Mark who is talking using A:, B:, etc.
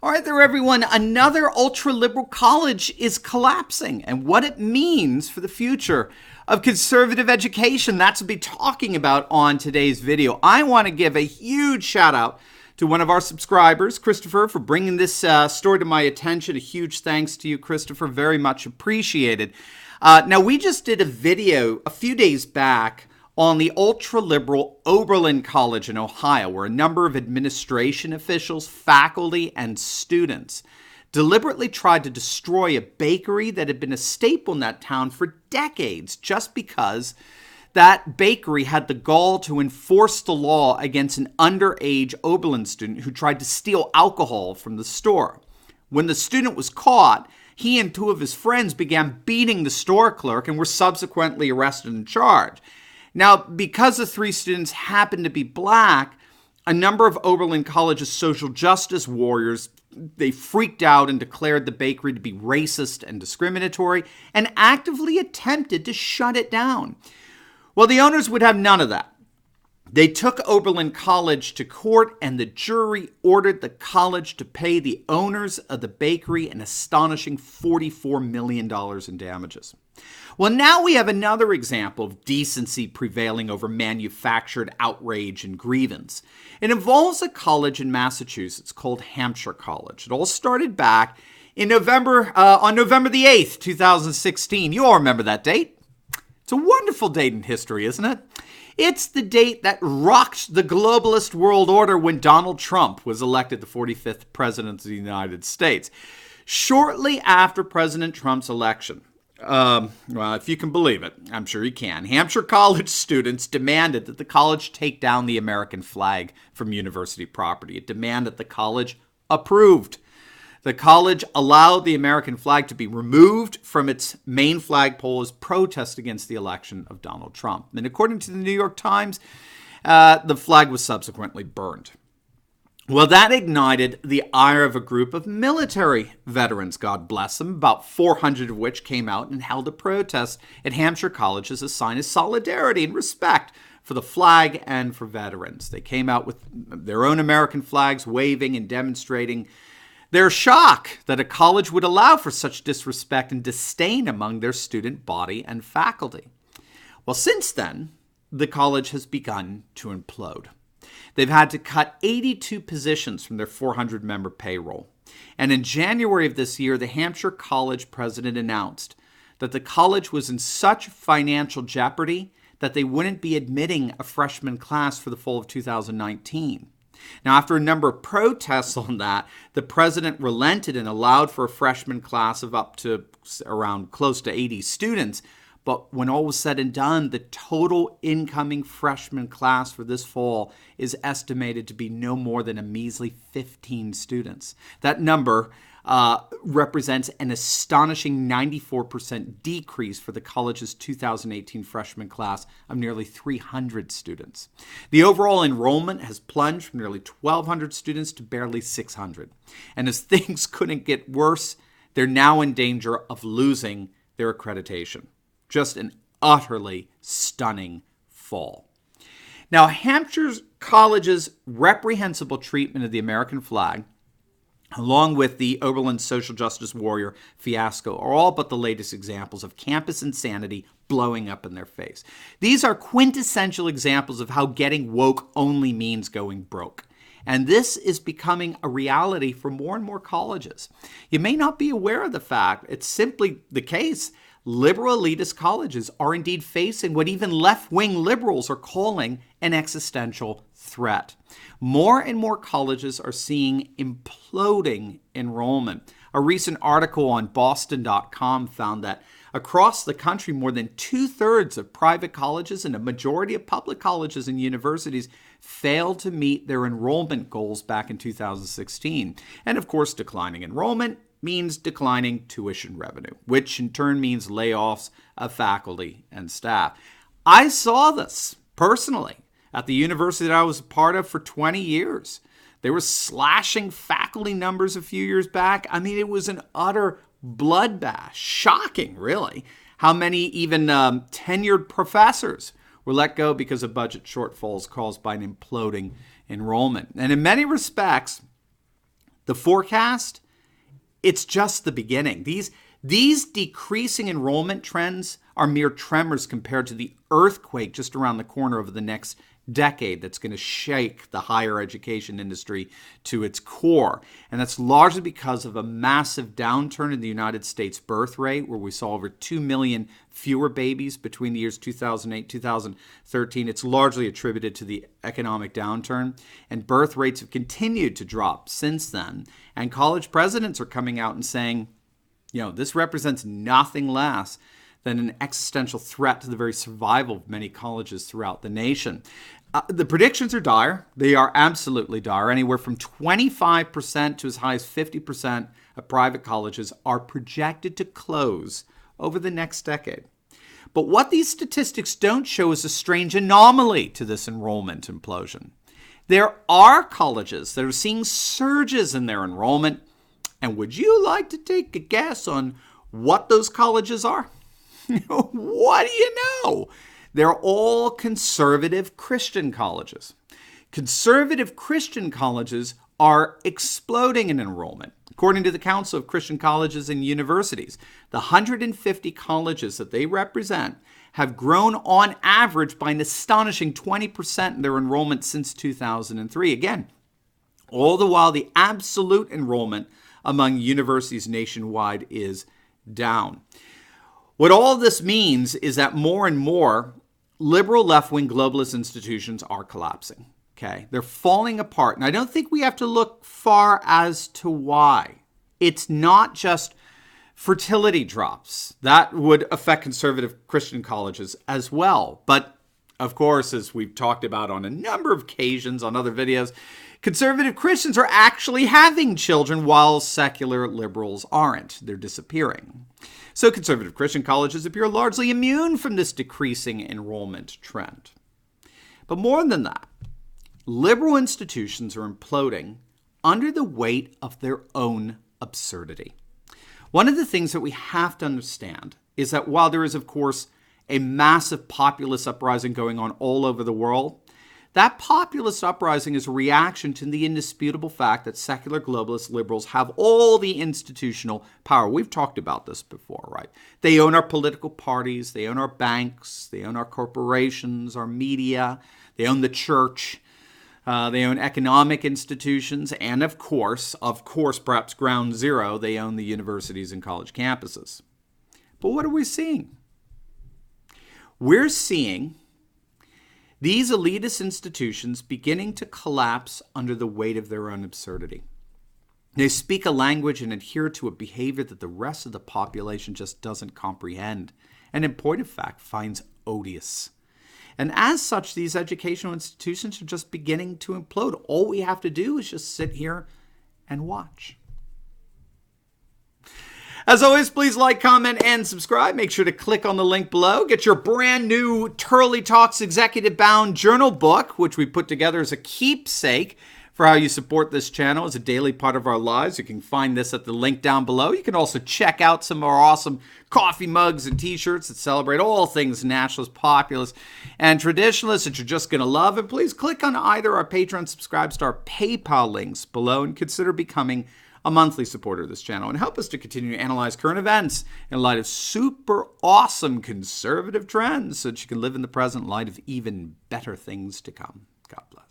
A: All right there, everyone. Another ultra-liberal college is collapsing, and what it means for the future of conservative education. That's what we'll be talking about on today's video. I want to give a huge shout out to one of our subscribers, Christopher, for bringing this story to my attention. A huge thanks to you, Christopher. Very much appreciated. Now, we just did a video a few days back on the ultra-liberal Oberlin College in Ohio, where a number of administration officials, faculty, and students deliberately tried to destroy a bakery that had been a staple in that town for decades, just because that bakery had the gall to enforce the law against an underage Oberlin student who tried to steal alcohol from the store. When the student was caught, he and two of his friends began beating the store clerk and were subsequently arrested and charged. Now, because the three students happened to be black, a number of Oberlin College's social justice warriors, they freaked out and declared the bakery to be racist and discriminatory and actively attempted to shut it down. Well, the owners would have none of that. They took Oberlin College to court, and the jury ordered the college to pay the owners of the bakery an astonishing $44 million in damages. Well, now we have another example of decency prevailing over manufactured outrage and grievance. It involves a college in Massachusetts called Hampshire College. It all started back in November the 8th, 2016. You all remember that date. It's a wonderful date in history, isn't it? It's the date that rocked the globalist world order when Donald Trump was elected the 45th president of the United States. Shortly after President Trump's election, well, if you can believe it, I'm sure you can, Hampshire College students demanded that the college take down the American flag from university property. It demanded the college approved. The college allowed the American flag to be removed from its main flagpole as protest against the election of Donald Trump. And according to the New York Times, the flag was subsequently burned. Well, that ignited the ire of a group of military veterans, God bless them, about 400 of which came out and held a protest at Hampshire College as a sign of solidarity and respect for the flag and for veterans. They came out with their own American flags, waving and demonstrating their shock that a college would allow for such disrespect and disdain among their student body and faculty. Well, since then, the college has begun to implode. They've had to cut 82 positions from their 400-member payroll. And in January of this year, the Hampshire College president announced that the college was in such financial jeopardy that they wouldn't be admitting a freshman class for the fall of 2019. Now, after a number of protests on that, the president relented and allowed for a freshman class of up to around close to 80 students. But when all was said and done, the total incoming freshman class for this fall is estimated to be no more than a measly 15 students. That number represents an astonishing 94% decrease for the college's 2018 freshman class of nearly 300 students. The overall enrollment has plunged from nearly 1,200 students to barely 600. And as things couldn't get worse, they're now in danger of losing their accreditation. Just an utterly stunning fall. Now, Hampshire College's reprehensible treatment of the American flag, along with the Oberlin social justice warrior fiasco, are all but the latest examples of campus insanity blowing up in their face. These are quintessential examples of how getting woke only means going broke. And this is becoming a reality for more and more colleges. You may not be aware of the fact, it's simply the case, liberal elitist colleges are indeed facing what even left-wing liberals are calling an existential threat. More and more colleges are seeing imploding enrollment. A recent article on Boston.com found that across the country, more than 2/3 of private colleges and a majority of public colleges and universities failed to meet their enrollment goals back in 2016. And of course, declining enrollment means declining tuition revenue, which in turn means layoffs of faculty and staff. I saw this personally at the university that I was a part of for 20 years. They were slashing faculty numbers a few years back. I mean, it was an utter bloodbath. Shocking, really, how many even tenured professors were let go because of budget shortfalls caused by an imploding enrollment. And in many respects, The forecast, it's just the beginning. These decreasing enrollment trends are mere tremors compared to the earthquake just around the corner over the next decade that's going to shake the higher education industry to its core. And that's largely because of a massive downturn in the United States birth rate, where we saw over 2 million fewer babies between the years 2008 and 2013. It's largely attributed to the economic downturn, and birth rates have continued to drop since then. And college presidents are coming out and saying, this represents nothing less than an existential threat to the very survival of many colleges throughout the nation. The predictions are dire. They are absolutely dire. Anywhere from 25% to as high as 50% of private colleges are projected to close over the next decade. But what these statistics don't show is a strange anomaly to this enrollment implosion. There are colleges that are seeing surges in their enrollment. And would you like to take a guess on what those colleges are? What do you know? They're all conservative Christian colleges. Conservative Christian colleges are exploding in enrollment. According to the Council of Christian Colleges and Universities, the 150 colleges that they represent have grown on average by an astonishing 20% in their enrollment since 2003. Again, all the while the absolute enrollment among universities nationwide is down. What all this means is that more and more liberal left-wing globalist institutions are collapsing. Okay, they're falling apart. And I don't think we have to look far as to why. It's not just fertility drops. That would affect conservative Christian colleges as well. But of course, as we've talked about on a number of occasions on other videos, conservative Christians are actually having children while secular liberals aren't. They're disappearing. So conservative Christian colleges appear largely immune from this decreasing enrollment trend. But more than that, liberal institutions are imploding under the weight of their own absurdity. One of the things that we have to understand is that while there is, of course, a massive populist uprising going on all over the world, that populist uprising is a reaction to the indisputable fact that secular globalist liberals have all the institutional power. We've talked about this before, right? They own our political parties, they own our banks, they own our corporations, our media, they own the church, they own economic institutions, and of course, perhaps ground zero, they own the universities and college campuses. But what are we seeing? We're seeing these elitist institutions beginning to collapse under the weight of their own absurdity. They speak a language and adhere to a behavior that the rest of the population just doesn't comprehend, and in point of fact, finds odious. And as such, these educational institutions are just beginning to implode. All we have to do is just sit here and watch. As always, please like, comment, and subscribe. Make sure to click on the link below. Get your brand new Turley Talks Executive Bound Journal book, which we put together as a keepsake for how you support this channel as a daily part of our lives. You can find this at the link down below. You can also check out some of our awesome coffee mugs and t-shirts that celebrate all things nationalist, populist, and traditionalist that you're just going to love. And please click on either our Patreon, subscribe to our PayPal links below, and consider becoming a monthly supporter of this channel and help us to continue to analyze current events in light of super awesome conservative trends so that you can live in the present light of even better things to come. God bless.